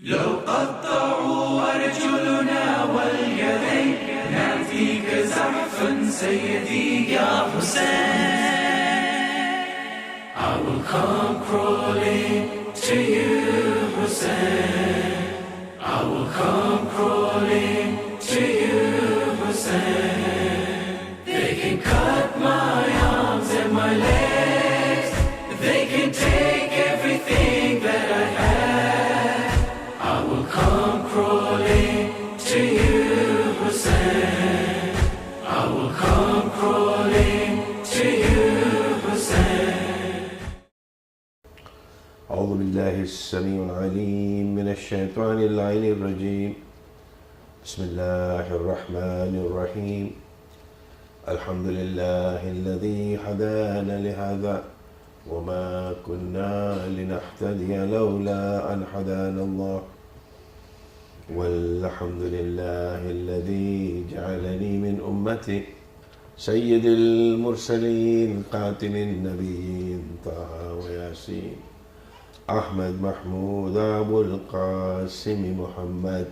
لو قطعوا أرجلنا واليدين نافيك زحفا سيدي يا حسين. I will come crawling to you, Hussein. I will come crawling to you, Hussein. They can cut my arms and my legs. They can take everything that I have. I will come crawling to you, Hussein. I will come crawling to you, Hussein. أعوذ بالله السميع العليم من الشيطان اللعين الرجيم. بسم الله الرحمن الرحيم. الحمد لله الذي هدانا لهذا وما كنا لنهتدي لولا أن هدانا الله. والحمد لله الذي جعلني من أمتي سيد المرسلين خاتم النبيين طه وياسين أحمد محمود أبو القاسم محمد.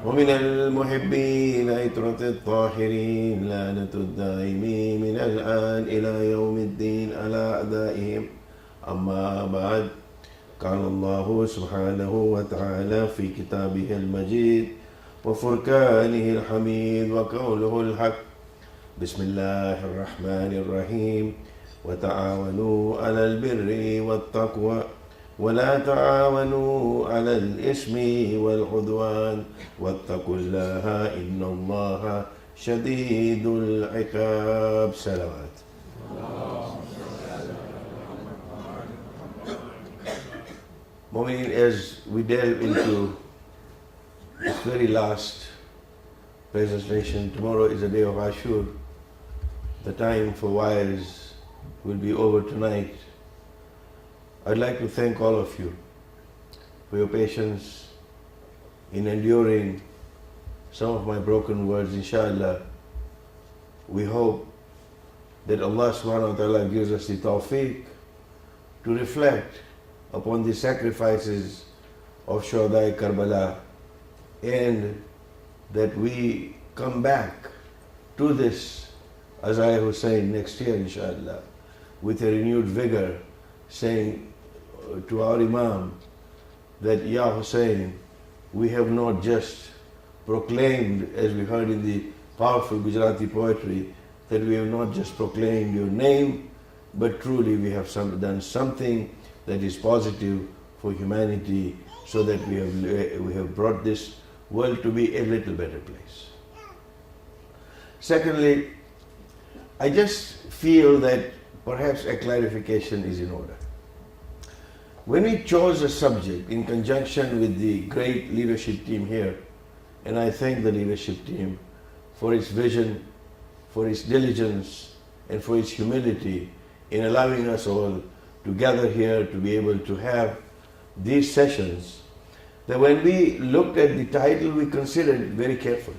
ومن المحبين عترة الطاهرين لعنة الدائمين من الآن إلى يوم الدين على أعدائهم. أما بعد، قال الله سبحانه وتعالى في كتابه المجيد وفرقانه الحميد وقوله الحق. بسم الله الرحمن الرحيم. وتعاونوا على البر والتقوى ولا تعاونوا على الإثم والعدوان واتقوا الله إن الله شديد العقاب. صلوات. Mu'mineen, as we delve into this very last presentation, tomorrow is the day of Ashur. The time for wires will be over tonight. I'd like to thank all of you for your patience in enduring some of my broken words. Inshallah, we hope that Allah subhanahu wa ta'ala gives us the tawfiq to reflect upon the sacrifices of Shuhada Karbala, and that we come back to this Hasnain Hussein next year, inshallah, with a renewed vigor, saying to our Imam that, Ya Hussein, we have not just proclaimed, as we heard in the powerful Gujarati poetry, that we have not just proclaimed your name, but truly we have done something that is positive for humanity, so that we have brought this world to be a little better place. Secondly, I just feel that perhaps a clarification is in order. When we chose a subject in conjunction with the great leadership team here, and I thank the leadership team for its vision, for its diligence, and for its humility in allowing us all to gather here to be able to have these sessions, that when we looked at the title, we considered it very carefully.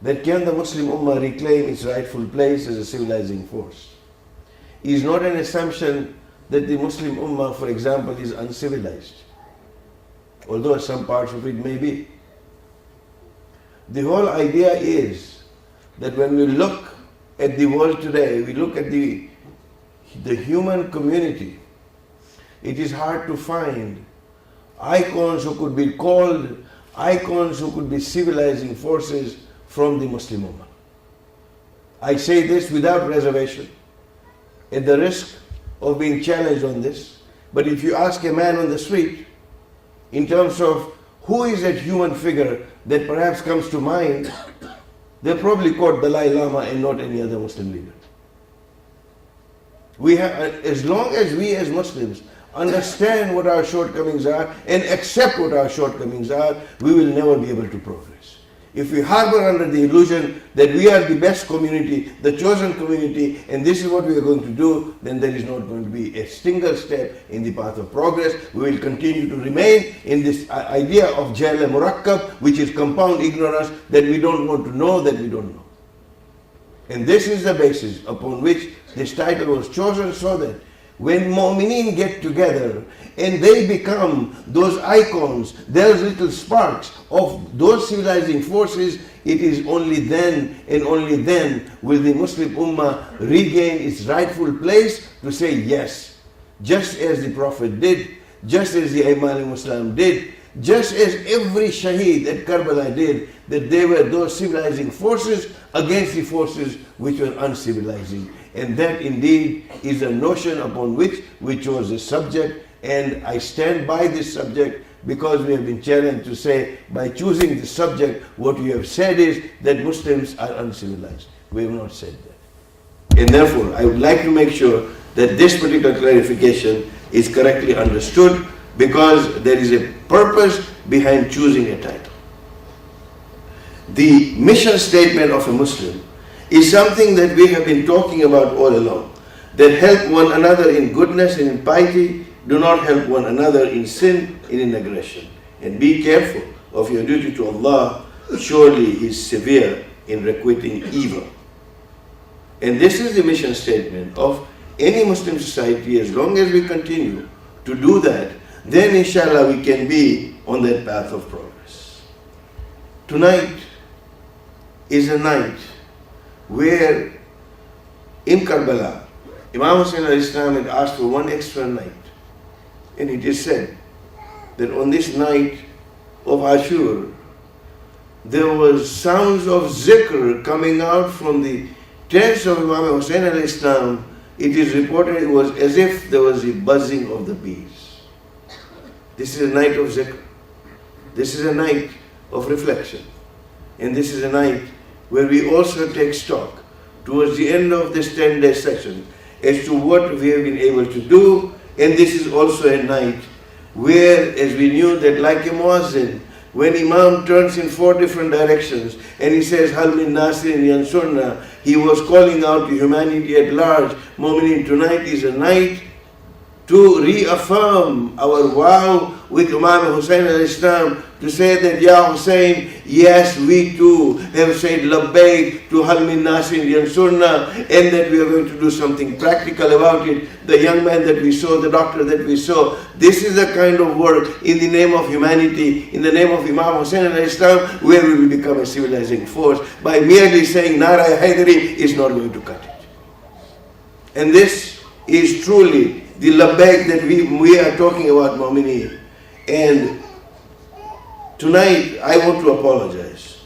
That can the Muslim Ummah reclaim its rightful place as a civilizing force? Is not an assumption that the Muslim Ummah, for example, is uncivilized, although some parts of it may be. The whole idea is that when we look at the world today, we look at the human community, it is hard to find icons who could be called icons who could be civilizing forces from the Muslim Ummah. I say this without reservation, at the risk of being challenged on this, but if you ask a man on the street, in terms of who is that human figure that perhaps comes to mind, they'll probably quote Dalai Lama and not any other Muslim leader. We have, as long as we as Muslims understand what our shortcomings are and accept what our shortcomings are, we will never be able to progress. If we harbor under the illusion that we are the best community, the chosen community, and this is what we are going to do, then there is not going to be a single step in the path of progress. We will continue to remain in this idea of jahl murakkab, which is compound ignorance, that we don't want to know that we don't know. And this is the basis upon which this title was chosen, so that when mu'mineen get together and they become those icons, those little sparks of those civilizing forces, it is only then and only then will the Muslim Ummah regain its rightful place to say yes. Just as the Prophet did, just as the Imam Hussein did, just as every Shaheed at Karbala did, that they were those civilizing forces against the forces which were uncivilizing. And that indeed is a notion upon which we chose this subject, and I stand by this subject because we have been challenged to say, by choosing this subject, what we have said is that Muslims are uncivilized. We have not said that. And therefore, I would like to make sure that this particular clarification is correctly understood, because there is a purpose behind choosing a title. The mission statement of a Muslim is something that we have been talking about all along, that help one another in goodness and in piety, do not help one another in sin and in aggression. And be careful of your duty to Allah, surely He is severe in requiting evil. And this is the mission statement of any Muslim society. As long as we continue to do that, then inshallah we can be on that path of progress. Tonight is a night where in Karbala, Imam Hussein had asked for one extra night. And it is said that on this night of Ashur, there was sounds of zikr coming out from the tents of Imam Hussein al-Islam. It is reported it was as if there was a buzzing of the bees. This is a night of zikr. This is a night of reflection. And this is a night where we also take stock towards the end of this 10-day session as to what we have been able to do. And this is also a night where, as we knew that like a muazzin, when Imam turns in 4 different directions and he says, Hal min nasirin yansurna, he was calling out to humanity at large. Mu'mineen, tonight is a night to reaffirm our vow with Imam Hussein al-Islam, to say that, Ya Hussein, yes, we too have said labbaik to Hal min nasirin yansurna, and that we are going to do something practical about it. The young man that we saw, the doctor that we saw, this is the kind of work in the name of humanity, in the name of Imam Hussein al-Islam, where we will become a civilizing force. By merely saying Nara Haidari is not going to cut it. And this is truly the labbaik that we are talking about, Mu'mineen. And tonight I want to apologize.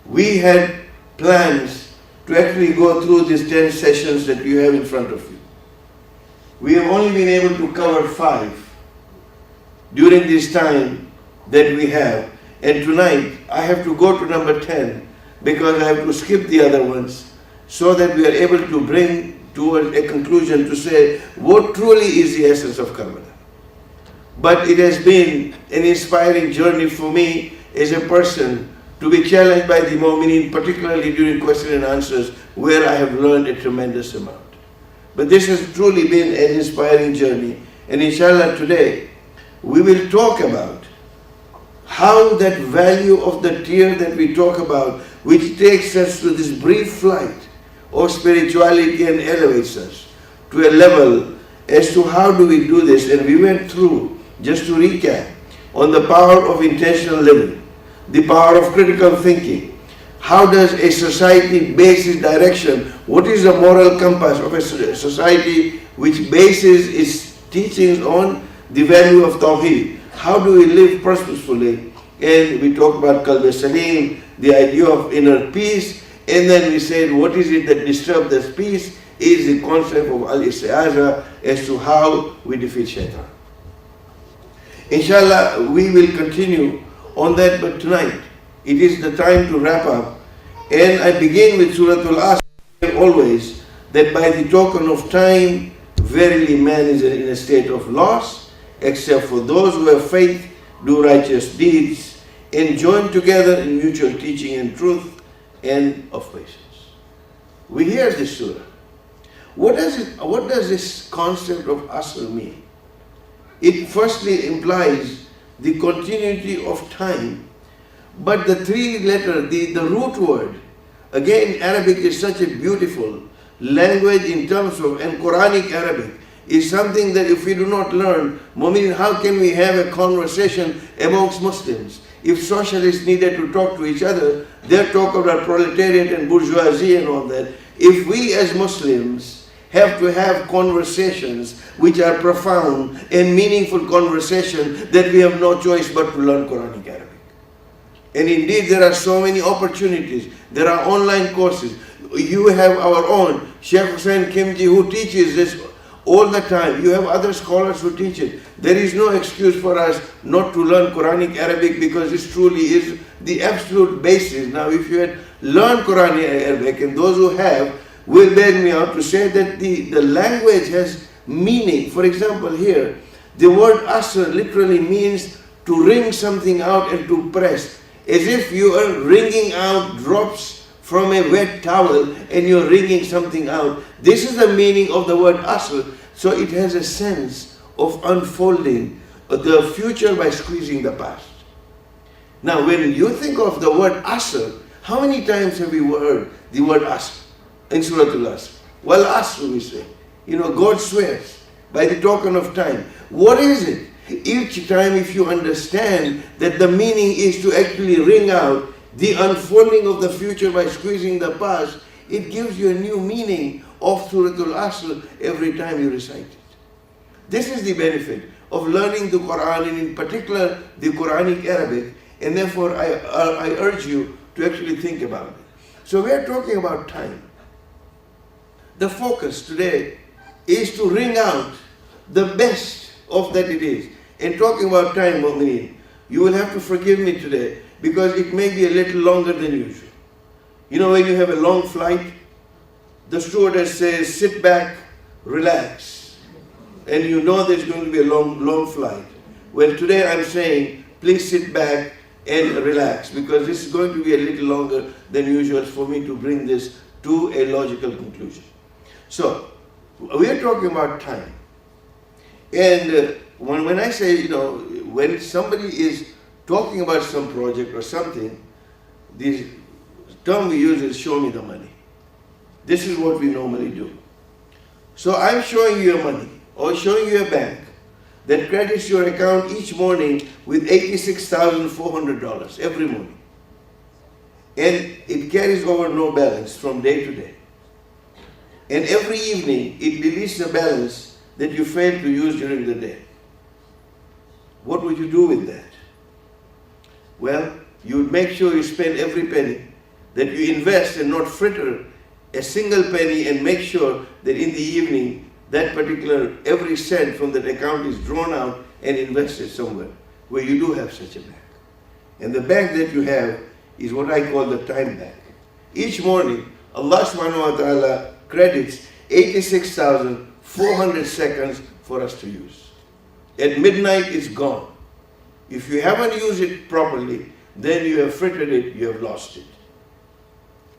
We had plans to actually go through these 10 sessions that you have in front of you. We have only been able to cover 5 during this time that we have. And tonight I have to go to number 10 because I have to skip the other ones so that we are able to bring towards a conclusion to say what truly is the essence of Karbala. But it has been an inspiring journey for me as a person to be challenged by the Mu'mineen, particularly during question and answers, where I have learned a tremendous amount. But this has truly been an inspiring journey. And inshallah today, we will talk about how that value of the tear that we talk about, which takes us to this brief flight of spirituality and elevates us to a level as to how do we do this. And we went through, just to recap, on the power of intentional living, the power of critical thinking. How does a society base its direction? What is the moral compass of a society which bases its teachings on the value of Tawheed? How do we live purposefully? And we talk about Qalb Salim, the idea of inner peace. And then we said, what is it that disturbs this peace? Is the concept of al-isti'aza as to how we defeat shaitan. Inshallah, we will continue on that, but tonight, it is the time to wrap up. And I begin with Surah Al-Asr, always, that by the token of time, verily man is in a state of loss, except for those who have faith, do righteous deeds, and join together in mutual teaching and truth, and of patience. We hear this surah. What does this concept of Asr mean? It firstly implies the continuity of time, but the 3-letter, the root word, again Arabic is such a beautiful language in terms of, and Quranic Arabic, is something that if we do not learn, Mu'min, how can we have a conversation amongst Muslims? If socialists needed to talk to each other, they talk about proletariat and bourgeoisie and all that. If we as Muslims have to have conversations which are profound and meaningful conversation, that we have no choice but to learn Quranic Arabic. And indeed there are so many opportunities. There are online courses. You have our own Sheikh Hussein Kimji who teaches this all the time. You have other scholars who teach it. There is no excuse for us not to learn Quranic Arabic, because this truly is the absolute basis. Now if you had learned Quranic Arabic, and those who have will bear me out to say that the language has meaning. For example, here the word asr literally means to wring something out and to press, as if you are wringing out drops from a wet towel and you're wringing something out. This is the meaning of the word asr. So it has a sense of unfolding the future by squeezing the past. Now when you think of the word asr, how many times have you heard the word asr in Surah Al-Asr? Well, asr we say. You know, God swears by the token of time. What is it? Each time if you understand that the meaning is to actually wring out the unfolding of the future by squeezing the past, it gives you a new meaning of Surah Al-Asr every time you recite it. This is the benefit of learning the Quran, and in particular the Quranic Arabic, and therefore I urge you to actually think about it. So we are talking about time. The focus today is to wring out the best of that it is. And talking about time, Mu'mineen, you will have to forgive me today, because it may be a little longer than usual. You know, when you have a long flight, the stewardess says, sit back, relax. And you know there's going to be a long flight. Well, today I'm saying, please sit back and relax, because this is going to be a little longer than usual for me to bring this to a logical conclusion. So, we are talking about time. And when I say, you know, when somebody is talking about some project or something, the term we use is show me the money. This is what we normally do. So I'm showing you your money, or showing you a bank that credits your account each morning with $86,400 every morning. And it carries over no balance from day to day. And every evening it releases a balance that you failed to use during the day. What would you do with that? Well, you would make sure you spend every penny, that you invest and not fritter a single penny, and make sure that in the evening that particular every cent from that account is drawn out and invested somewhere where you do have such a bank. And the bank that you have is what I call the time bank. Each morning, Allah subhanahu wa ta'ala credits 86,400 seconds for us to use. At midnight, it's gone. If you haven't used it properly, then you have frittered it, you have lost it.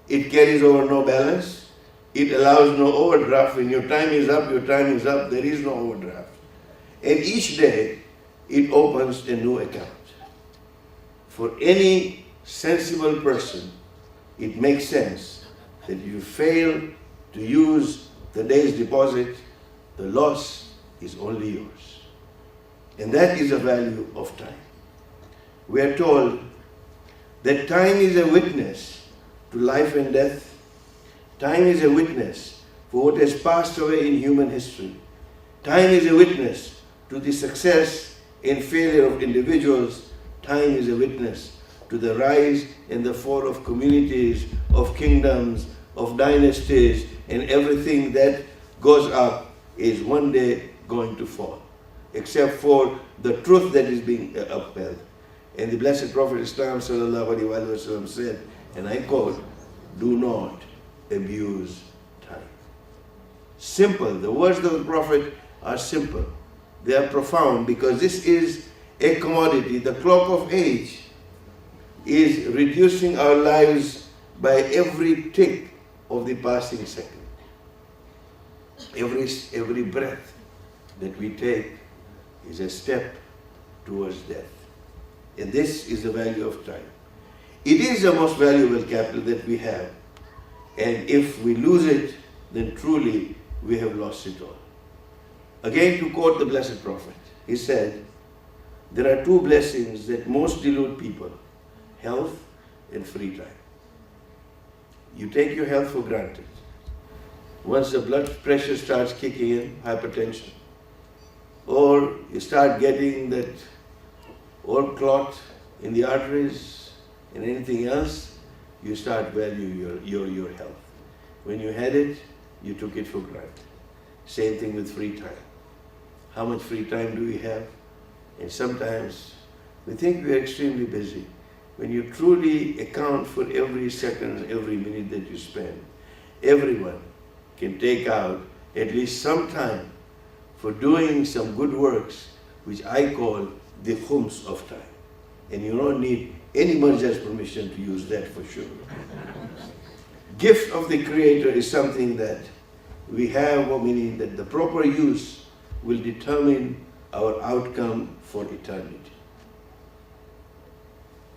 It carries over no balance. It allows no overdraft. When your time is up, there is no overdraft. And each day, it opens a new account. For any sensible person, it makes sense that if you fail to use the day's deposit, the loss is only yours. And that is the value of time. We are told that time is a witness to life and death. Time is a witness for what has passed away in human history. Time is a witness to the success and failure of individuals. Time is a witness to the rise and the fall of communities, of kingdoms, of dynasties, and everything that goes up is one day going to fall, except for the truth that is being upheld. And the Blessed Prophet Islam sallallahu alaihi wasallam said, and I quote, do not abuse time. Simple. The words of the Prophet are simple. They are profound, because this is a commodity. The clock of age is reducing our lives by every tick of the passing second. Every breath that we take is a step towards death. And this is the value of time. It is the most valuable capital that we have. And if we lose it, then truly we have lost it all. Again, to quote the Blessed Prophet, he said, there are two blessings that most delude people, health and free time. You take your health for granted. Once the blood pressure starts kicking in, hypertension, or you start getting that old clot in the arteries and anything else, you start value your health. When you had it, you took it for granted. Same thing with free time. How much free time do we have? And sometimes we think we are extremely busy. When you truly account for every second, every minute that you spend, everyone can take out at least some time for doing some good works, which I call the khums of time. And you don't need any Marja's permission to use that for sure. Gift of the Creator is something that we have, meaning that the proper use will determine our outcome for eternity.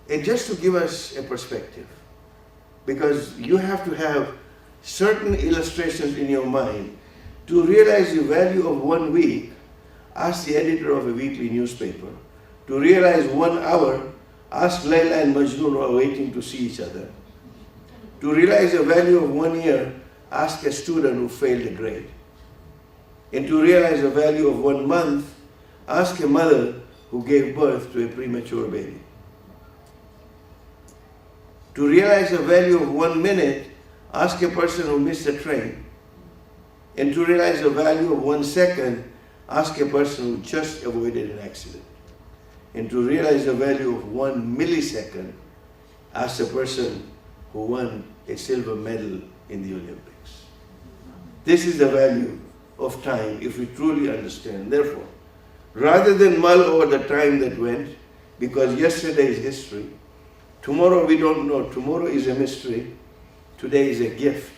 And just to give us a perspective, because you have to have certain illustrations in your mind to realize the value of 1 week. Ask the editor of a weekly newspaper. To realize 1 hour, ask Layla and Majnun who are waiting to see each other. To realize the value of 1 year, ask a student who failed a grade. And to realize the value of 1 month, ask a mother who gave birth to a premature baby. To realize the value of 1 minute, ask a person who missed a train. And to realize the value of 1 second, ask a person who just avoided an accident. And to realize the value of 1 millisecond, ask a person who won a silver medal in the Olympics. This is the value of time if we truly understand. Therefore, rather than mull over the time that went, because yesterday is history, tomorrow we don't know, tomorrow is a mystery, today is a gift,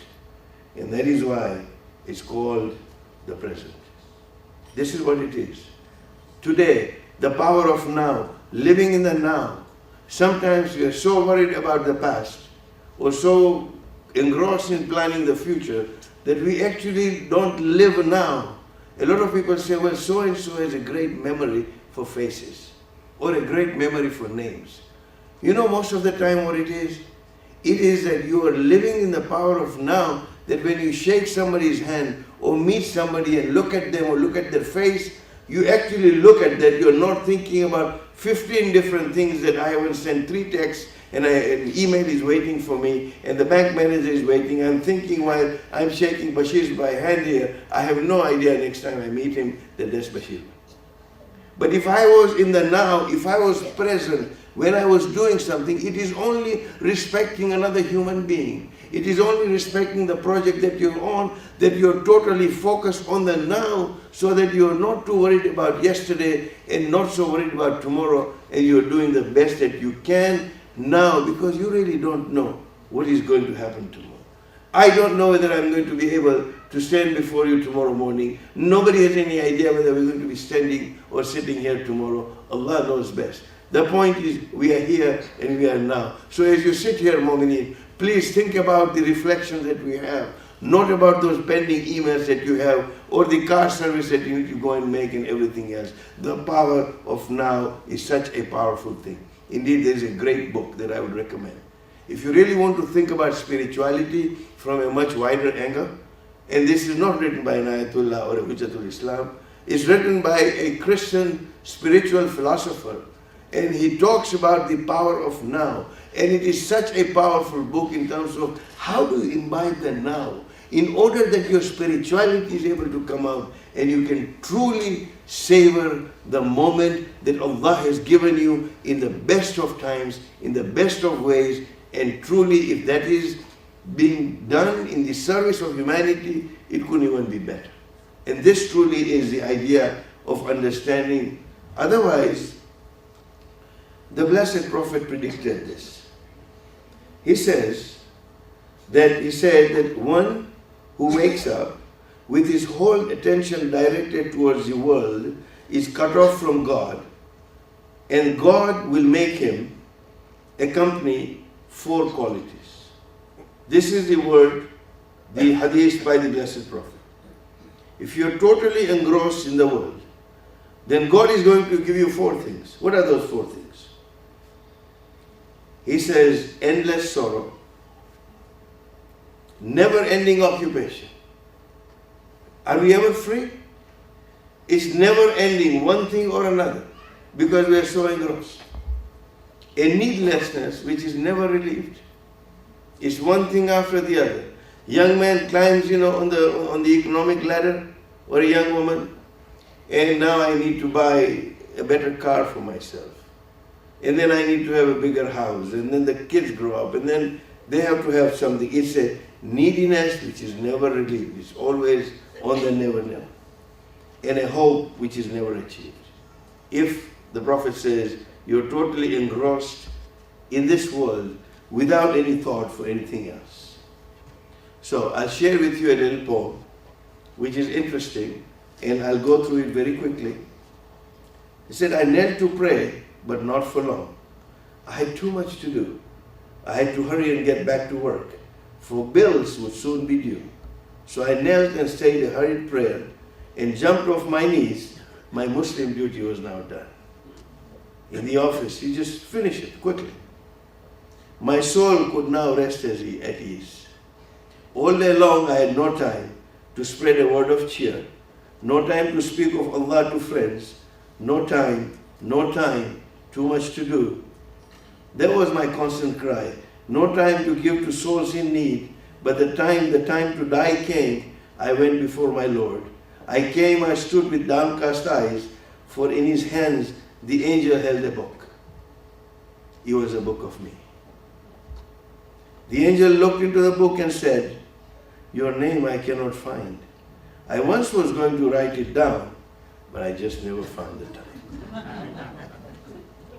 and that is why it's called the present. This is what it is. Today, the power of now, living in the now. Sometimes we are so worried about the past or so engrossed in planning the future that we actually don't live now. A lot of people say, well, so-and-so has a great memory for faces or a great memory for names. You know most of the time what it is? It is that you are living in the power of now, that when you shake somebody's hand or meet somebody and look at them or look at their face, you actually look at that. You're not thinking about 15 different things that I haven't sent 3 texts and an email is waiting for me and the bank manager is waiting. I'm thinking while I'm shaking Bashir's by hand here, I have no idea next time I meet him that that's Bashir. But if I was in the now, if I was present when I was doing something, it is only respecting another human being. It is only respecting the project that you're on, that you're totally focused on the now, so that you're not too worried about yesterday and not so worried about tomorrow, and you're doing the best that you can now, because you really don't know what is going to happen tomorrow. I don't know whether I'm going to be able to stand before you tomorrow morning. Nobody has any idea whether we're going to be standing or sitting here tomorrow. Allah knows best. The point is, we are here and we are now. So as you sit here, Mu'mineen, please think about the reflections that we have, not about those pending emails that you have or the car service that you need to go and make and everything else. The power of now is such a powerful thing. Indeed, there is a great book that I would recommend. If you really want to think about spirituality from a much wider angle, and this is not written by an Ayatollah or a Hujjatul Islam, it's written by a Christian spiritual philosopher, and he talks about the power of now. And it is such a powerful book in terms of how do you imbibe the now, in order that your spirituality is able to come out and you can truly savor the moment that Allah has given you in the best of times, in the best of ways, and truly if that is being done in the service of humanity, it couldn't even be better. And this truly is the idea of understanding. Otherwise, the Blessed Prophet predicted this. He said that one who wakes up with his whole attention directed towards the world is cut off from God, and God will make him accompany 4 qualities. This is the word, the hadith by the Blessed Prophet. if you're totally engrossed in the world, then God is going to give you 4 things. What are those 4 things? He says, endless sorrow, never-ending occupation. Are we ever free? It's never-ending, one thing or another, because we are so engrossed. A needlessness which is never relieved. It's one thing after the other. Young man climbs, on the economic ladder, or a young woman, and now I need to buy a better car for myself. And then I need to have a bigger house, and then the kids grow up, and then they have to have something. It's a neediness which is never relieved. It's always on the never. And a hope which is never achieved. If the Prophet says you're totally engrossed in this world without any thought for anything else. So I'll share with you a little poem which is interesting, and I'll go through it very quickly. He said, I knelt to pray, but not for long. I had too much to do. I had to hurry and get back to work, for bills would soon be due. So I knelt and stayed a hurried prayer and jumped off my knees. My Muslim duty was now done. In the office, you just finish it quickly. My soul could now rest at ease. All day long I had no time to spread a word of cheer, no time to speak of Allah to friends, no time, too much to do. That was my constant cry. No time to give to souls in need, but the time to die came, I went before my Lord. I stood with downcast eyes, for in his hands the angel held a book. It was a book of me. The angel looked into the book and said, your name I cannot find. I once was going to write it down, but I just never found the time.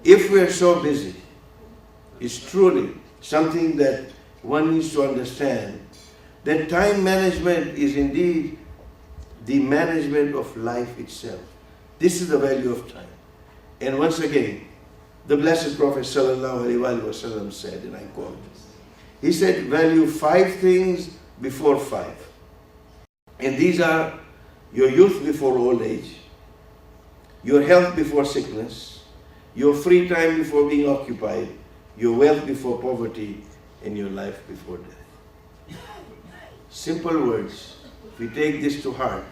If we are so busy, it's truly something that one needs to understand, that time management is indeed the management of life itself. This is the value of time. And once again, the Blessed Prophet ﷺ said, and I quote, he said, value 5 things before 5. And these are your youth before old age, your health before sickness, your free time before being occupied, your wealth before poverty, and your life before death. Simple words. If we take this to heart,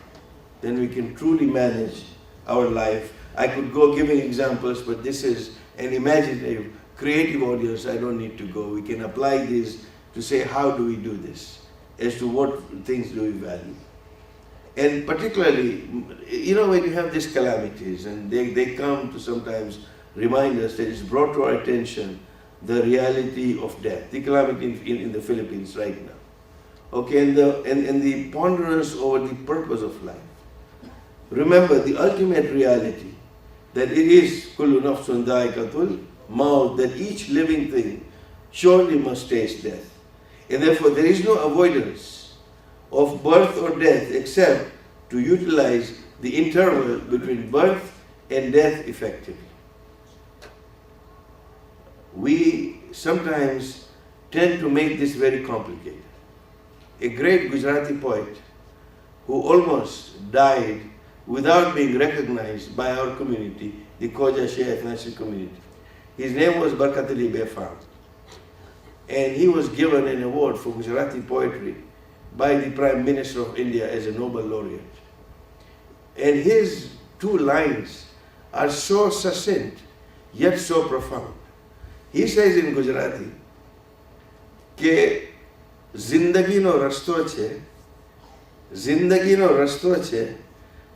then we can truly manage our life. I could go giving examples, but this is an imaginative, creative audience. I don't need to go. We can apply this to say, how do we do this? As to what things do we value? And particularly, when you have these calamities, and they come to sometimes remind us that it's brought to our attention the reality of death, the calamity in the Philippines right now. Okay, and the ponderance over the purpose of life. Remember the ultimate reality, that it is kullu nafsun dha'iqatul maut, that each living thing surely must taste death. And therefore there is no avoidance of birth or death except to utilize the interval between birth and death effectively. We sometimes tend to make this very complicated. A great Gujarati poet who almost died without being recognized by our community, the Khoja Shia ethnic community. His name was Barkat Ali Befam. And he was given an award for Gujarati poetry by the Prime Minister of India as a Nobel laureate. And his 2 lines are so succinct, yet so profound. He says in Gujarati, કે જિંદગીનો રસ્તો છે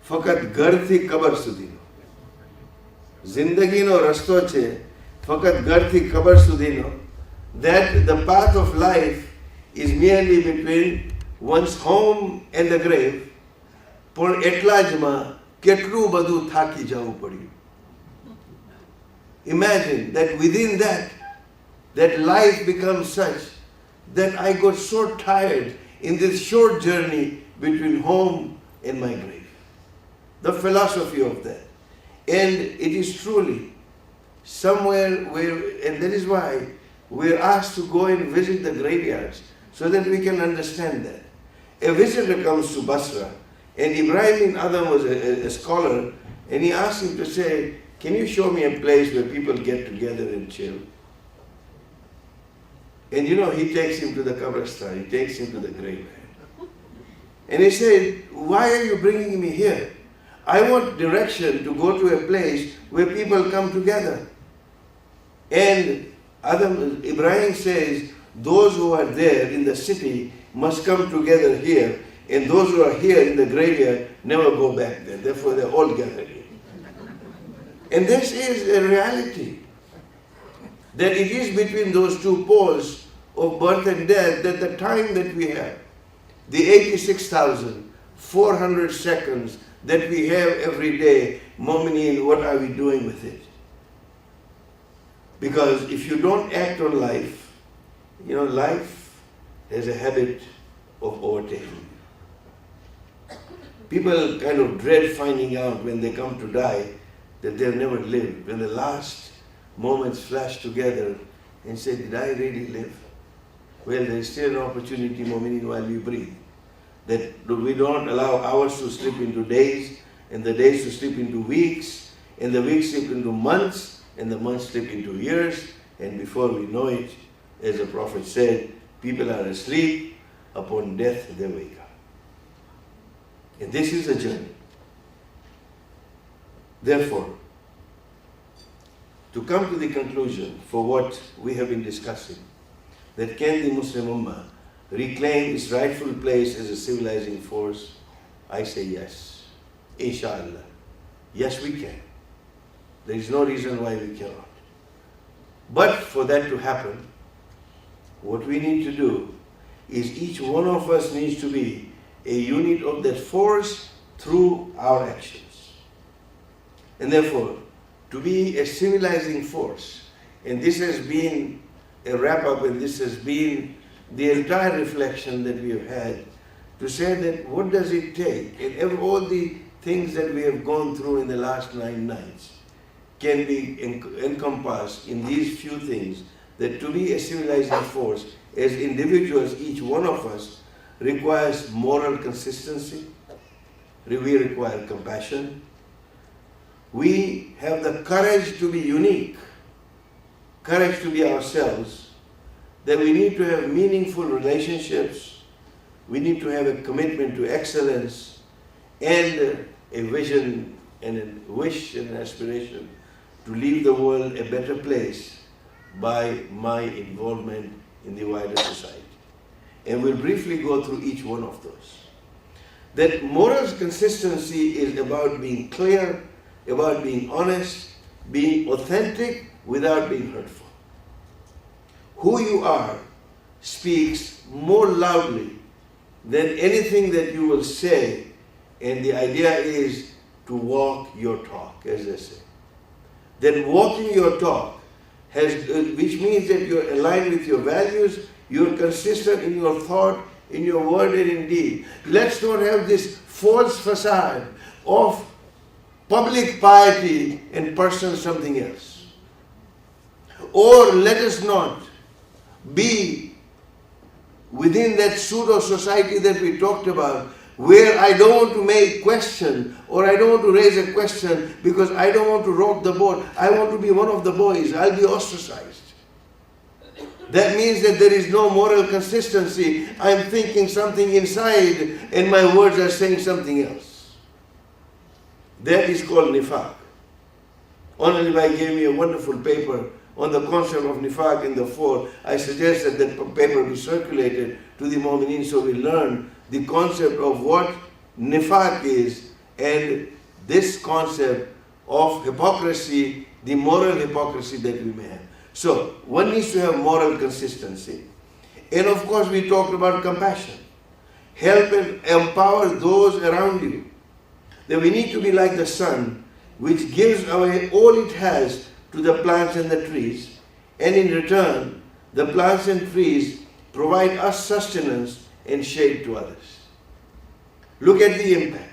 ફકત ઘરથી કબર સુધીનો. જિંદગીનો રસ્તો છે ફકત ઘરથી કબર સુધીનો. That the path of life is merely between one's home and the grave. પણ એટલા જમાં કેટલું બધું થાકી જવું પડ્યું. Imagine that within that life becomes such that I got so tired in this short journey between home and my grave. The philosophy of that. And it is truly somewhere where, and that is why we're asked to go and visit the graveyards so that we can understand that. A visitor comes to Basra And Ibrahim bin Adam was a scholar, and he asked him to say, can you show me a place where people get together and chill? And he takes him to the Qabristan, he takes him to the graveyard. And he said, why are you bringing me here? I want direction to go to a place where people come together. And Ibrahim says, those who are there in the city must come together here, and those who are here in the graveyard never go back there. Therefore, they're all gathered here. And this is a reality, that it is between those two poles of birth and death that the time that we have, the 86,400 seconds that we have every day, Mu'mineen, what are we doing with it? Because if you don't act on life, life has a habit of overtaking. People kind of dread finding out when they come to die that they've never lived. When the last moments flash together and say, did I really live? Well, there is still an opportunity, Mu'mineen, while we breathe. That we don't allow hours to slip into days, and the days to slip into weeks, and the weeks slip into months, and the months slip into years, and before we know it, as the Prophet said, people are asleep, upon death they wake up. And this is a journey. Therefore, to come to the conclusion for what we have been discussing, that can the Muslim Ummah reclaim its rightful place as a civilizing force, I say yes. Inshallah. Yes, we can. There is no reason why we cannot. But for that to happen, what we need to do is each one of us needs to be a unit of that force through our actions. And therefore, to be a civilizing force, and this has been a wrap-up, and this has been the entire reflection that we have had, to say that what does it take, and all the things that we have gone through in the last 9 nights can be encompassed in these few things, that to be a civilizing force, as individuals, each one of us requires moral consistency, we require compassion, we have the courage to be unique, courage to be ourselves, that we need to have meaningful relationships, we need to have a commitment to excellence, and a vision and a wish and an aspiration to leave the world a better place by my involvement in the wider society. And we'll briefly go through each one of those. That moral consistency is about being clear, about being honest, being authentic without being hurtful. Who you are speaks more loudly than anything that you will say, and the idea is to walk your talk, as they say. Then walking your talk which means that you're aligned with your values, you're consistent in your thought, in your word and in deed. Let's not have this false facade of public piety and personal something else. Or let us not be within that pseudo society that we talked about, where I don't want to make question, or I don't want to raise a question because I don't want to rock the boat. I want to be one of the boys. I'll be ostracized. That means that there is no moral consistency. I'm thinking something inside and my words are saying something else. That is called nifaq. Honorable Bhai gave me a wonderful paper on the concept of nifaq in the 4. I suggest that that paper be circulated to the Mu'mineen so we learn the concept of what nifaq is and this concept of hypocrisy, the moral hypocrisy that we may have. So, one needs to have moral consistency. And of course we talked about compassion. Help and empower those around you. That we need to be like the sun, which gives away all it has to the plants and the trees, and in return, the plants and trees provide us sustenance and shade to others. Look at the impact.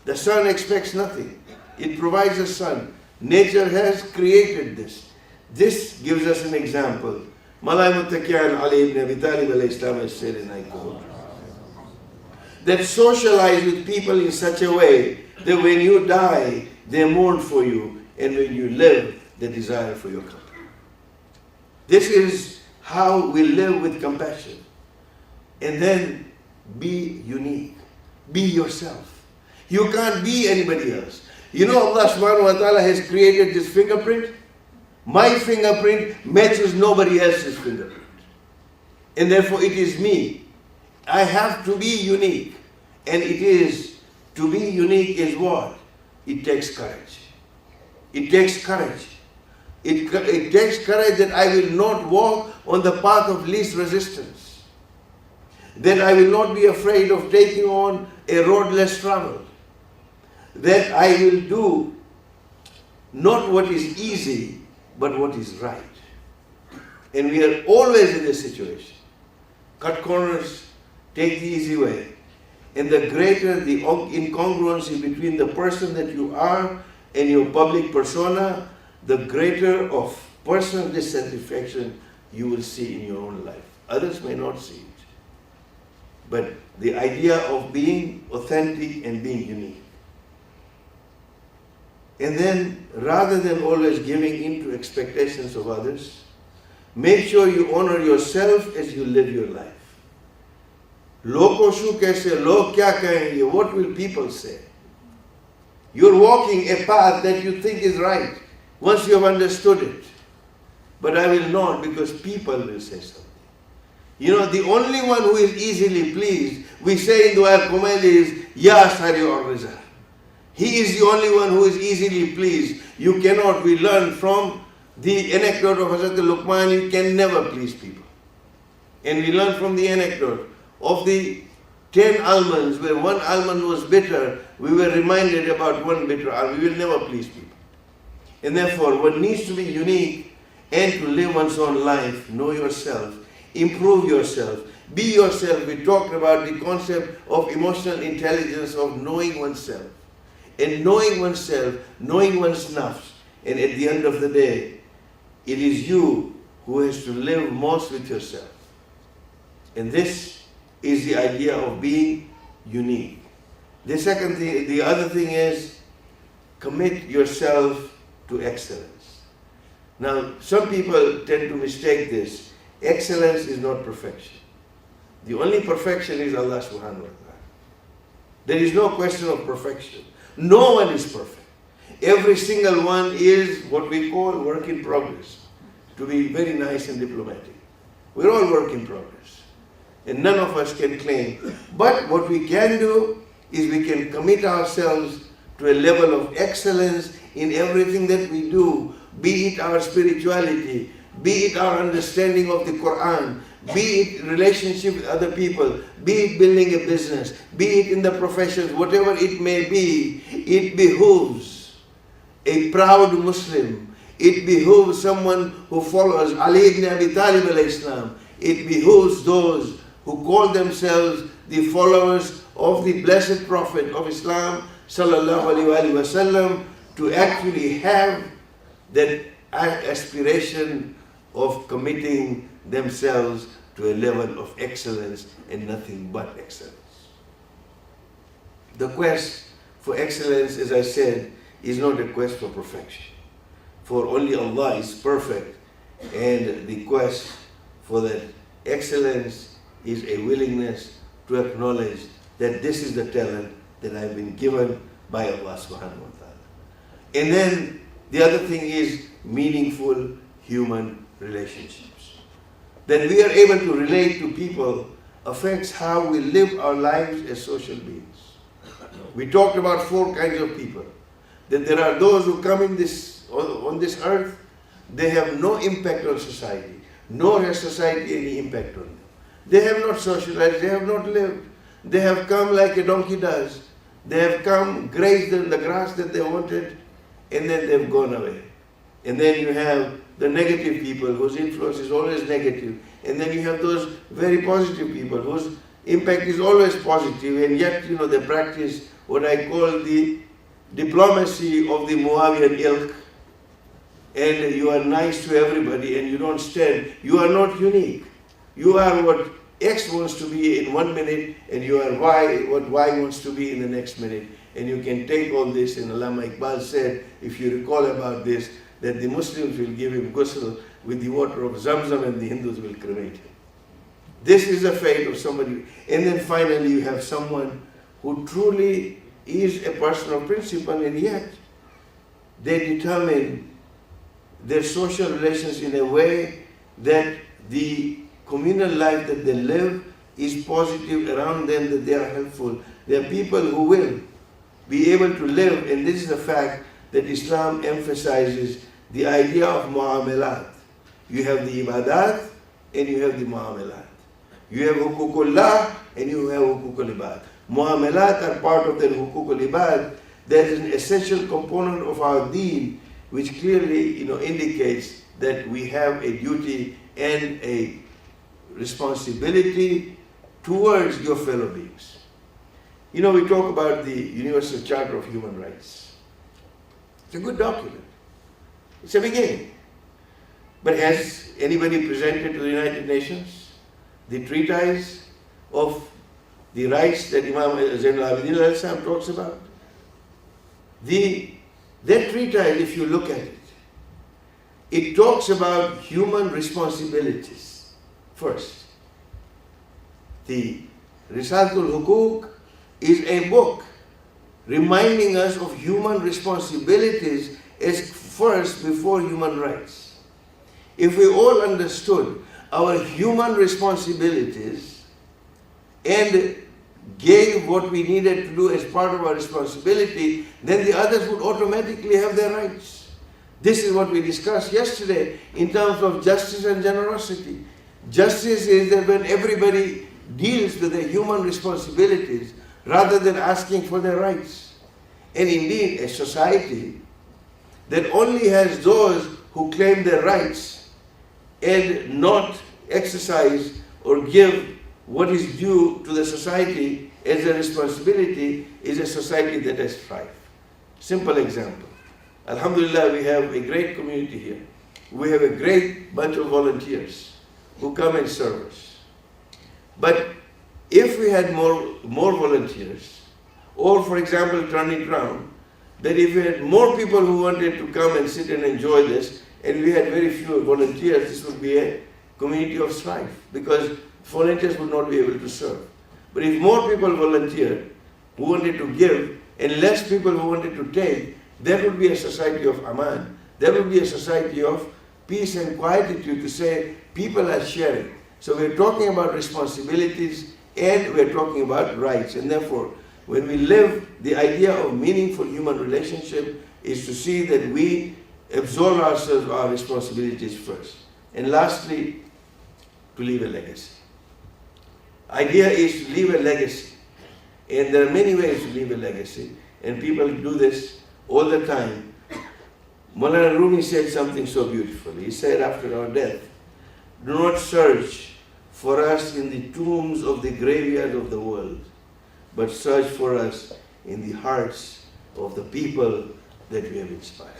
The sun expects nothing. It provides the sun. Nature has created this. This gives us an example. Malay Muttaqiyan Ali ibn Abi Talib alayhi salam has said, and I quote, that socialize with people in such a way that when you die, they mourn for you, and when you live, they desire for your company. This is how we live with compassion. And then be unique. Be yourself. You can't be anybody else. You know, Allah subhanahu wa ta'ala has created this fingerprint. My fingerprint matches nobody else's fingerprint. And therefore it is me. I have to be unique. And it is, to be unique is what? It takes courage. It takes courage. It takes courage that I will not walk on the path of least resistance. That I will not be afraid of taking on a road less traveled. That I will do not what is easy, but what is right. And we are always in this situation. Cut corners, take the easy way. And the greater the incongruency between the person that you are and your public persona, the greater of personal dissatisfaction you will see in your own life. Others may not see it. But the idea of being authentic and being unique. And then, rather than always giving in to expectations of others, make sure you honor yourself as you live your life. Loko shu kaise, log kya kahenge, what will people say? You're walking a path that you think is right, once you have understood it. But I will not, because people will say something. You know, the only one who is easily pleased, we say in Dua al-Kumail is, Ya Sari or-Riza. He is the only one who is easily pleased. You cannot, we learn from the anecdote of Hazrat Luqman, you can never please people. And we learn from the anecdote of the 10 almonds, where one almond was bitter, we were reminded about one bitter almond. We will never please people. And therefore, one needs to be unique and to live one's own life, know yourself, improve yourself, be yourself. We talked about the concept of emotional intelligence, of knowing oneself. And knowing oneself, knowing one's nafs. And at the end of the day, it is you who has to live most with yourself. And this is the idea of being unique. The second thing, the other thing is, commit yourself to excellence. Now, some people tend to mistake this. Excellence is not perfection. The only perfection is Allah subhanahu wa ta'ala. There is no question of perfection. No one is perfect. Every single one is what we call work in progress. To be very nice and diplomatic. We're all work in progress. And none of us can claim. But what we can do is we can commit ourselves to a level of excellence in everything that we do. Be it our spirituality, be it our understanding of the Quran, be it relationship with other people, be it building a business, be it in the professions, whatever it may be, it behooves a proud Muslim. It behooves someone who follows Ali ibn Abi Talib alayhi salam. It behooves those who call themselves the followers of the blessed Prophet of Islam sallallahu alaihi wasallam to actually have that aspiration of committing themselves to a level of excellence and nothing but excellence. The quest for excellence, as I said, is not a quest for perfection. For only Allah is perfect, and the quest for that excellence is a willingness to acknowledge that this is the talent that I've been given by Allah subhanahu wa ta'ala. And then the other thing is meaningful human relationships. That we are able to relate to people affects how we live our lives as social beings. We talked about 4 kinds of people. That there are those who come on this earth, they have no impact on society, nor has society any impact on them. They have not socialized, they have not lived. They have come like a donkey does. They have come, grazed the grass that they wanted, and then they've gone away. And then you have the negative people whose influence is always negative. And then you have those very positive people whose impact is always positive, and yet, you know, they practice what I call the diplomacy of the Muawiyan ilk. And you are nice to everybody and you don't stand. You are not unique. You are what X wants to be in 1 minute and you are Y, what Y wants to be in the next minute. And you can take all this, and Allama Iqbal said, if you recall about this, that the Muslims will give him ghusl with the water of Zamzam and the Hindus will cremate him. This is the fate of somebody. And then finally you have someone who truly is a person of principle, and yet they determine their social relations in a way that the communal life that they live is positive around them, that they are helpful. There are people who will be able to live, and this is the fact that Islam emphasizes the idea of mu'amalat. You have the ibadat and you have the mu'amalat. You have hukukullah and you have hukukul ibad. Mu'amalat are part of the hukukul ibad. That is an essential component of our deen, which clearly indicates that we have a duty and a responsibility towards your fellow beings. We talk about the Universal Charter of Human Rights. It's a good document. It's a beginning. But has anybody presented to the United Nations the treatise of the rights that Imam Hussein talks about? That treatise, if you look at it, it talks about human responsibilities first. The Risalatul Hukuk is a book reminding us of human responsibilities as first before human rights. If we all understood our human responsibilities and gave what we needed to do as part of our responsibility, then the others would automatically have their rights. This is what we discussed yesterday in terms of justice and generosity. Justice is that when everybody deals with their human responsibilities rather than asking for their rights. And indeed, a society that only has those who claim their rights and not exercise or give what is due to the society as a responsibility is a society that has strife. Simple example. Alhamdulillah, we have a great community here. We have a great bunch of volunteers who come and serve us. But if we had more volunteers, or for example, turn it around, that if we had more people who wanted to come and sit and enjoy this, and we had very few volunteers, this would be a community of strife, because volunteers would not be able to serve. But if more people volunteered who wanted to give, and less people who wanted to take, there would be a society of aman. There would be a society of peace and quietude to say people are sharing. So we're talking about responsibilities and we're talking about rights. And therefore, when we live, the idea of meaningful human relationship is to see that we absolve ourselves of our responsibilities first. And lastly, to leave a legacy. Idea is to leave a legacy. And there are many ways to leave a legacy. And people do this all the time. Maulana Rumi said something so beautiful. He said, after our death, do not search for us in the tombs of the graveyard of the world, but search for us in the hearts of the people that we have inspired.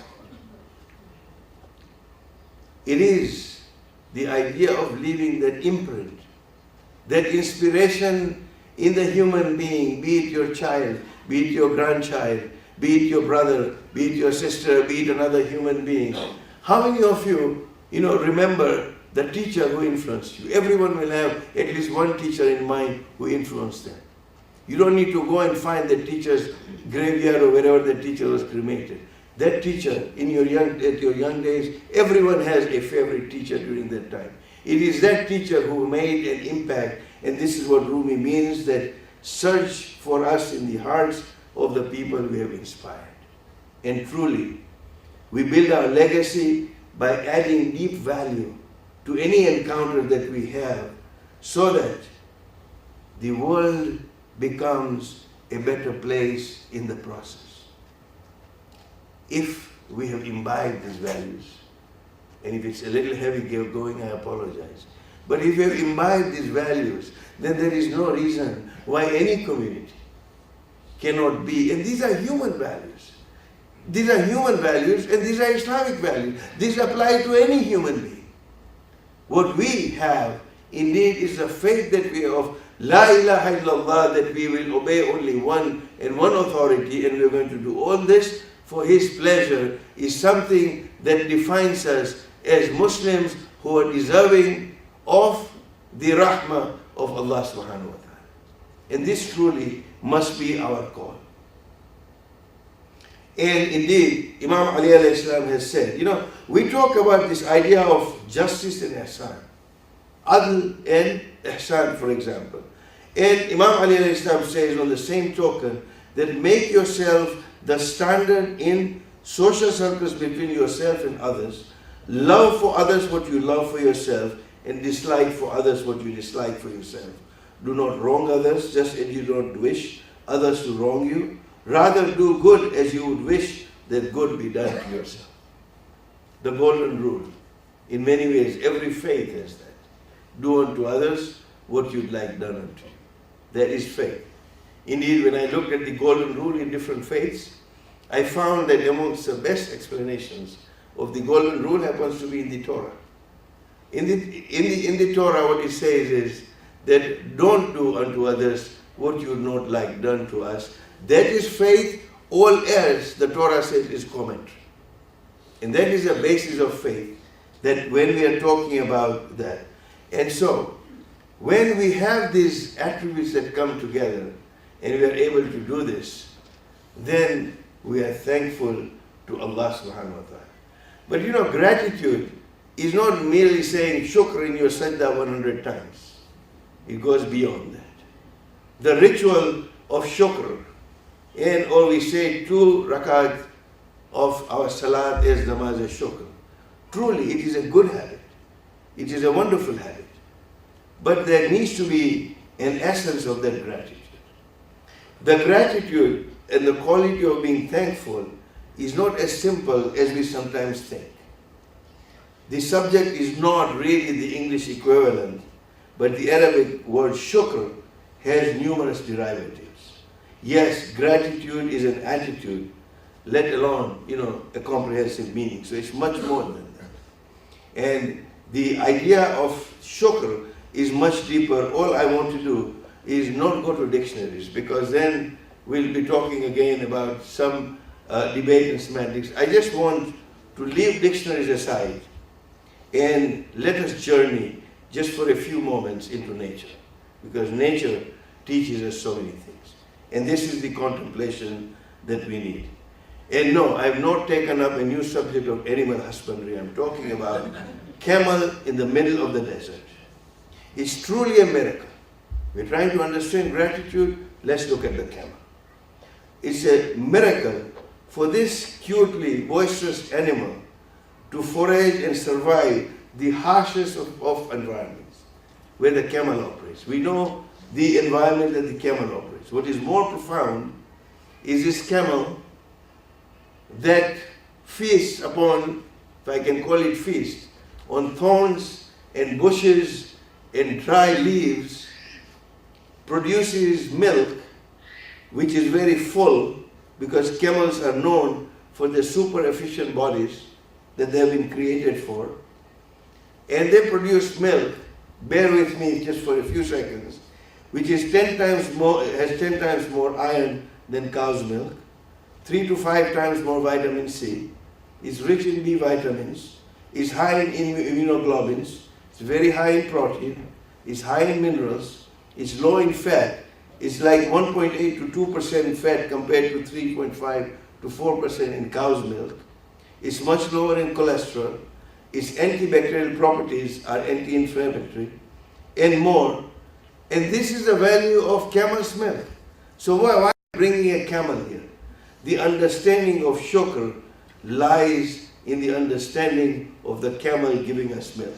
It is the idea of leaving that imprint, that inspiration in the human being, be it your child, be it your grandchild, be it your brother, be it your sister, be it another human being. How many of you, remember the teacher who influenced you? Everyone will have at least one teacher in mind who influenced them. You don't need to go and find the teacher's graveyard or wherever the teacher was cremated. That teacher, at your young days, everyone has a favorite teacher during that time. It is that teacher who made an impact, and this is what Rumi means, that search for us in the hearts of the people we have inspired. And truly, we build our legacy by adding deep value to any encounter that we have, so that the world becomes a better place in the process. If we have imbibed these values, and if it's a little heavy going, I apologize. But if we have imbibed these values, then there is no reason why any community cannot be, and these are human values. These are human values and these are Islamic values. These apply to any human being. What we have indeed is the faith that we of La ilaha illallah, that we will obey only one and one authority, and we are going to do all this for His pleasure, is something that defines us as Muslims who are deserving of the rahmah of Allah subhanahu wa ta'ala. And this truly must be our call. And indeed, Imam Ali alayhi salam has said, we talk about this idea of justice and ihsan. Adl and ihsan, for example. And Imam Ali alayhi salam says on the same token that make yourself the standard in social circles between yourself and others. Love for others what you love for yourself, and dislike for others what you dislike for yourself. Do not wrong others just as you don't wish others to wrong you. Rather do good as you would wish that good be done to yourself. The golden rule. In many ways, every faith has that. Do unto others what you'd like done unto you. That is faith. Indeed, when I looked at the golden rule in different faiths, I found that amongst the best explanations of the golden rule happens to be in the Torah. In the Torah, what it says is that don't do unto others what you would not like done to us. That is faith. All else, the Torah says, is commentary. And that is the basis of faith, that when we are talking about that. And so, when we have these attributes that come together, and we are able to do this, then we are thankful to Allah subhanahu wa ta'ala. But gratitude is not merely saying shukr in your sajda 100 times. It goes beyond that. The ritual of shukr, or we say 2 rakat of our salat as namaz al-shukr. Truly, it is a good habit. It is a wonderful habit. But there needs to be an essence of that gratitude. The gratitude and the quality of being thankful is not as simple as we sometimes think. The subject is not really the English equivalent, but the Arabic word shukr has numerous derivatives. Yes, gratitude is an attitude, let alone, a comprehensive meaning. So it's much more than that. And the idea of shukr is much deeper. All I want to do is not go to dictionaries, because then we'll be talking again about some debate in semantics. I just want to leave dictionaries aside and let us journey just for a few moments into nature, because nature teaches us so many things. And this is the contemplation that we need. And no, I have not taken up a new subject of animal husbandry. I'm talking about camel in the middle of the desert. It's truly a miracle. We're trying to understand gratitude. Let's look at the camel. It's a miracle for this cutely boisterous animal to forage and survive the harshest of environments where the camel operates. We know the environment that the camel operates. What is more profound is this camel that feasts upon, if I can call it feast, on thorns and bushes and dry leaves, produces milk which is very full, because camels are known for their super efficient bodies that they have been created for. And they produce milk, bear with me just for a few seconds, which is 10 times more, has 10 times more iron than cow's milk, 3 to 5 times more vitamin C, is rich in B vitamins, is high in immunoglobulins, it's very high in protein, is high in minerals, is low in fat. It's like 1.8 to 2% fat compared to 3.5 to 4% in cow's milk. It's much lower in cholesterol. Its antibacterial properties are anti-inflammatory and more. And this is the value of camel's milk. So why am I bringing a camel here? The understanding of shukr lies in the understanding of the camel giving us milk.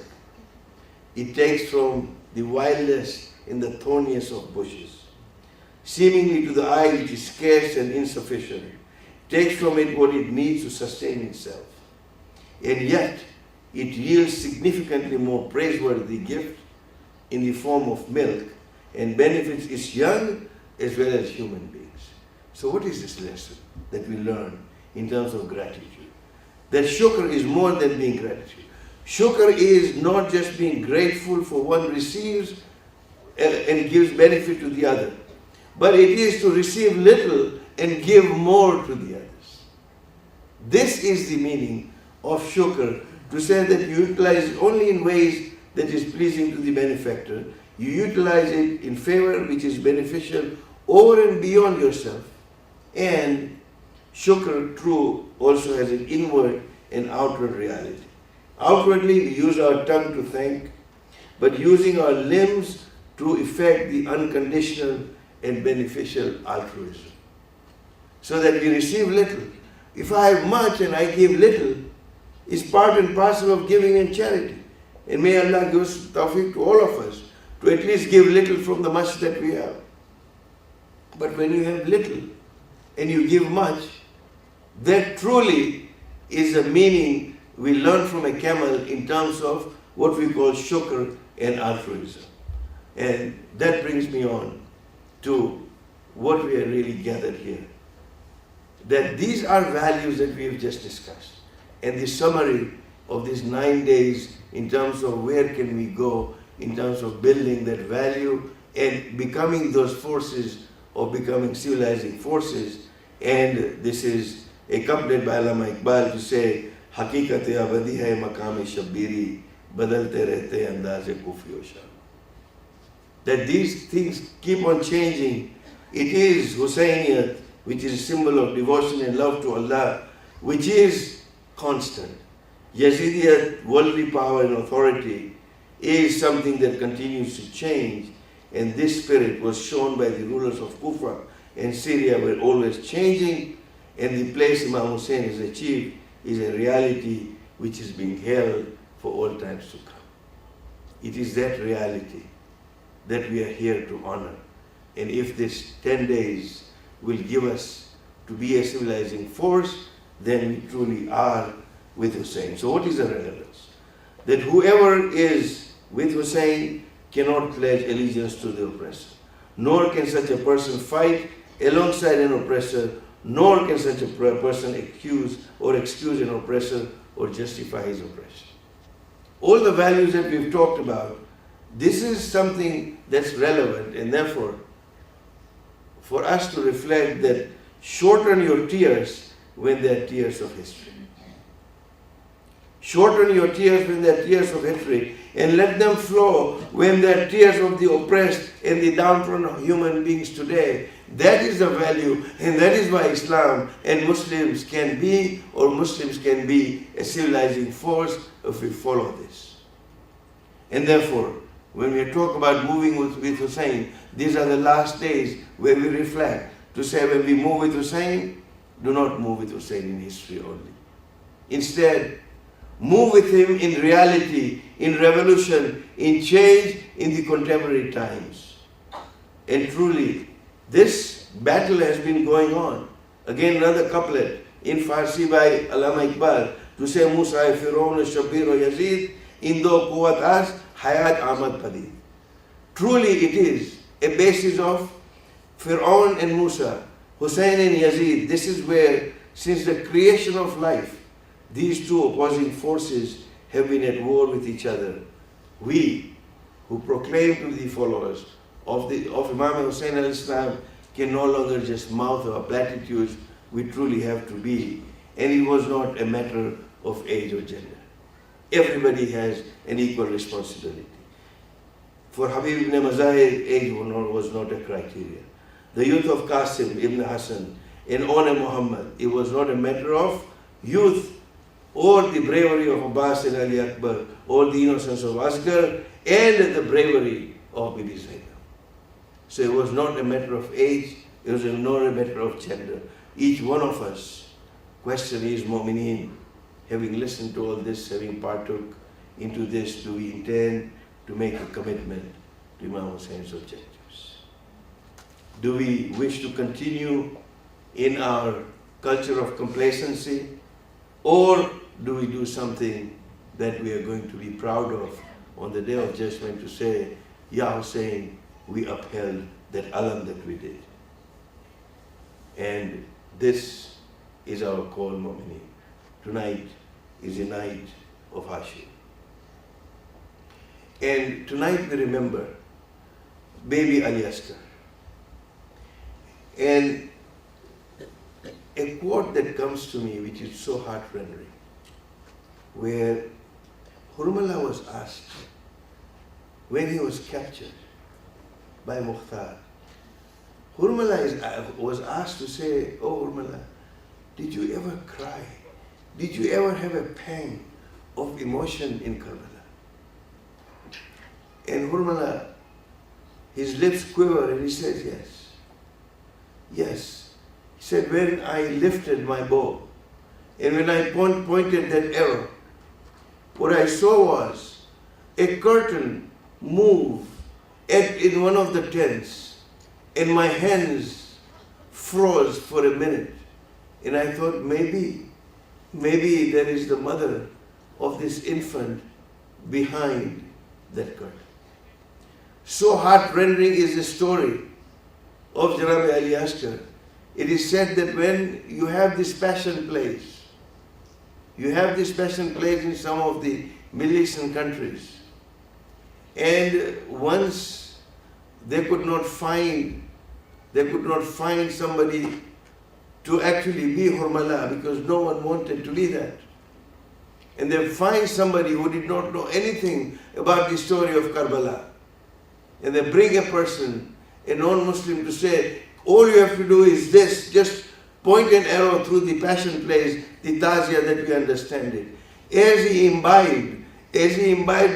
It takes from the wildest in the thorniest of bushes, seemingly to the eye which is scarce and insufficient, takes from it what it needs to sustain itself. And yet, it yields significantly more praiseworthy gift in the form of milk and benefits its young as well as human beings. So what is this lesson that we learn in terms of gratitude? That shukr is more than being gratitude. Shukr is not just being grateful for one receives and gives benefit to the other, but it is to receive little and give more to the others. This is the meaning of shukr, to say that you utilize it only in ways that is pleasing to the benefactor. You utilize it in favor which is beneficial over and beyond yourself. And shukr, true, also has an inward and outward reality. Outwardly, we use our tongue to thank, but using our limbs to effect the unconditional and beneficial altruism, so that we receive little. If I have much and I give little, it's part and parcel of giving and charity. And may Allah give us tawfiq to all of us to at least give little from the much that we have. But when you have little and you give much, that truly is a meaning we learn from a camel in terms of what we call shukr and altruism. And that brings me on to what we are really gathered here. That these are values that we have just discussed. And the summary of these 9 days in terms of where can we go, in terms of building that value and becoming those forces of becoming civilizing forces. And this is accompanied by Allama Iqbal to say, Haqiqat abadi hai maqam shabbiri, badalte rehte andaz kufi o sham. That these things keep on changing. It is Husainiyat, which is a symbol of devotion and love to Allah, which is constant. Yazidiyat, worldly power and authority, is something that continues to change. And this spirit was shown by the rulers of Kufa and Syria were always changing. And the place Imam Hussein has achieved is a reality which is being held for all times to come. It is that reality that we are here to honor. And if this 10 days will give us to be a civilizing force, then we truly are with Hussein. So what is the relevance? That whoever is with Hussein cannot pledge allegiance to the oppressor, nor can such a person fight alongside an oppressor, nor can such a person accuse or excuse an oppressor or justify his oppression. All the values that we've talked about, this is something that's relevant, and therefore for us to reflect that shorten your tears when they're tears of history. Shorten your tears when they're tears of history, and let them flow when they're tears of the oppressed and the downtrodden human beings today. That is the value, and that is why Islam and Muslims can be a civilizing force if we follow this. And therefore, when we talk about moving with Hussein, these are the last days where we reflect to say when we move with Hussein, do not move with Hussein in history only. Instead, move with him in reality, in revolution, in change in the contemporary times. And truly, this battle has been going on. Again, another couplet in Farsi by Allama Iqbal to say Musa Fir'aun Shabir Yazid Indo Quwat As Hayat Ahmad Padid. Truly it is a basis of Fir'aun and Musa, Hussein and Yazid. This is where, since the creation of life, these two opposing forces have been at war with each other. We, who proclaim to the followers of Imam Hussein al-Islam, can no longer just mouth our platitudes. We truly have to be. And it was not a matter of age or gender. Everybody has an equal responsibility. For Habib ibn Mazahir, age was not a criteria. The youth of Qasim ibn Hassan and Ona Muhammad, it was not a matter of youth or the bravery of Abbas and Ali Akbar, or the innocence of Asghar and the bravery of Bibi Zainab. So it was not a matter of age, it was not a matter of gender. Each one of us, question is, Mu'mineen, having listened to all this, having partook into this, do we intend to make a commitment to Imam Hussein's objectives? Do we wish to continue in our culture of complacency, or do we do something that we are going to be proud of on the Day of Judgment to say, Ya Hussein, we upheld that alam that we did. And this is our call, Mu'mineen. Tonight is a night of Hashir. And tonight we remember baby Ali Asghar. And a quote that comes to me, which is so heart-rending, where Hurmala was asked, when he was captured by Mukhtar, Hurmala was asked to say, "Oh Hurmala, did you ever cry? Did you ever have a pang of emotion in Karbala?" And Hurmala, his lips quiver and he says, "Yes. Yes." He said, "When I lifted my bow and when I pointed that arrow, what I saw was a curtain move in one of the tents, and my hands froze for a minute. And I thought, maybe there is the mother of this infant behind that curtain." So heart-rending is the story of Janab Ali Asghar. It is said that when you have this passion plays, in some of the Middle Eastern countries, and once they could not find somebody to actually be Hurmala because no one wanted to be that. And they find somebody who did not know anything about the story of Karbala. And they bring a person, a non-Muslim, to say, all you have to do is this, just point an arrow through the passion plays, the tazia that we understand it. As he imbibed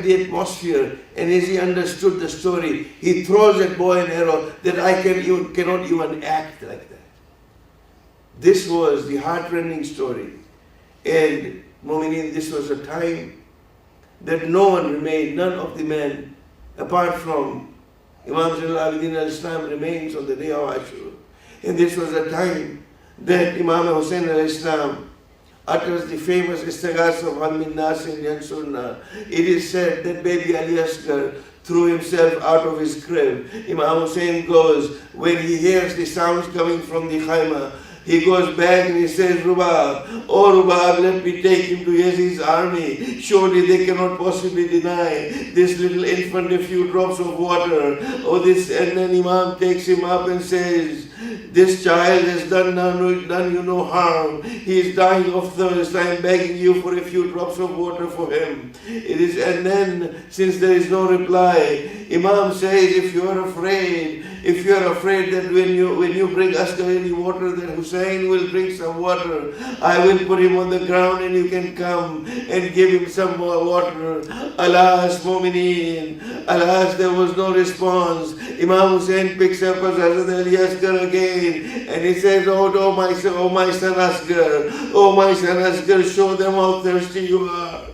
the atmosphere and as he understood the story, he throws that bow and arrow that I cannot even act like that. This was the heart-rending story. And Mu'mineen, this was a time that no one remained, none of the men, apart from Imam Hussein al-Islam, remains on the day of Ashura. And this was a time that Imam Hussein al-Islam utters the famous istighas of Hal min Nasin Yansurna. It is said that baby Ali Asghar threw himself out of his crib. Imam Hussein goes, when he hears the sounds coming from the Khaima, he goes back and he says, "Rubab, oh Rubab, let me take him to Yazid's army. Surely they cannot possibly deny this little infant a few drops of water." Oh, this, and then Imam takes him up and says, "This child has done you no harm. He is dying of thirst. I am begging you for a few drops of water for him." It is, and then, since there is no reply, Imam says, if you are afraid that when you bring Asghar any water, that Hussein will drink some water, I will put him on the ground and you can come and give him some more water. Alas, Mu'mineen, alas, there was no response. Imam Hussein picks up Hazrat Ali Asghar again and he says, oh my son Asghar, show them how thirsty you are."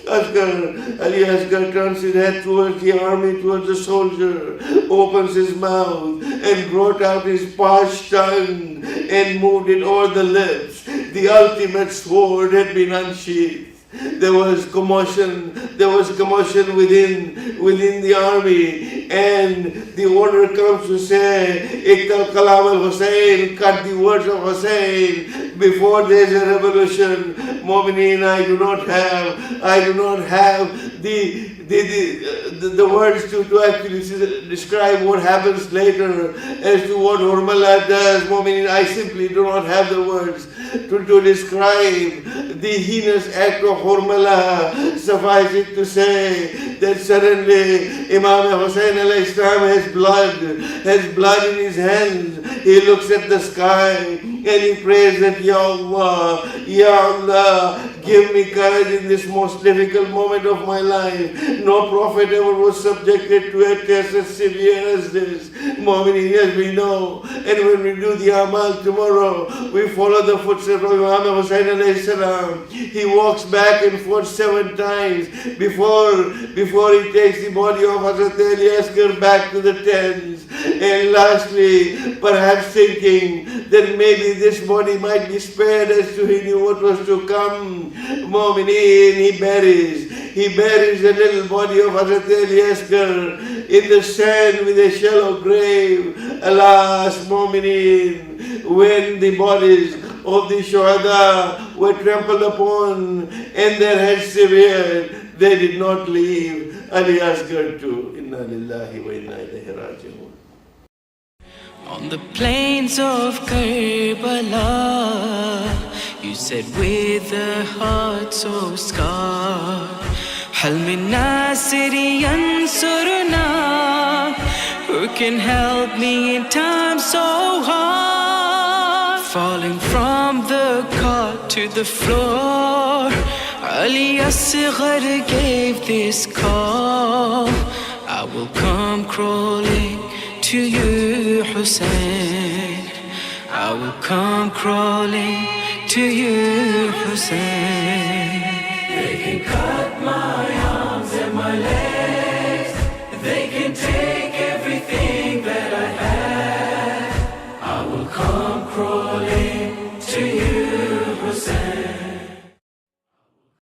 Ali Asghar turns his head towards the army, towards the soldier, opens his mouth and brought out his parched tongue and moved it over the lips. The ultimate sword had been unsheathed. There was commotion within the army, and the order comes to say, "Iqtal Kalam al-Hussein," cut the words of Hussein before there is a revolution. Mu'mineen, I do not have the words to actually describe what happens later as to what Hurmala does. Mu'mineen, I simply do not have the words to describe the heinous act of Hurmala. Suffice it to say that suddenly Imam Hussein al-Islam has blood in his hands. He looks at the sky and he prays that, Ya Allah, give me courage in this most difficult moment of my life. No prophet ever was subjected to a test as severe as this. Mu'mineen, as we know, and when we do the Amal tomorrow, we follow the footsteps of Imam Hussein alayhi salam. He walks back and forth 7 times before he takes the body of Hazrat Ali Asghar back to the tents. And lastly, perhaps thinking that maybe this body might be spared as to he knew what was to come, Mu'mineen, he buries the little body of Hazrat Ali Asghar in the sand with a shallow grave. Alas, Mu'mineen, when the bodies of the Shuhada were trampled upon and their heads severed, they did not leave And he asked her to, Inna lillahi wa inna ilayhi raji'un. On the plains of Karbala, you said with a heart so scarred, Hal min nasiri yansurna, who can help me in times so hard? Falling from the cart to the floor, Ali Asghar gave this call, I will come crawling to you, Hussein. I will come crawling to you, Hussein. They can cut my arms and my legs.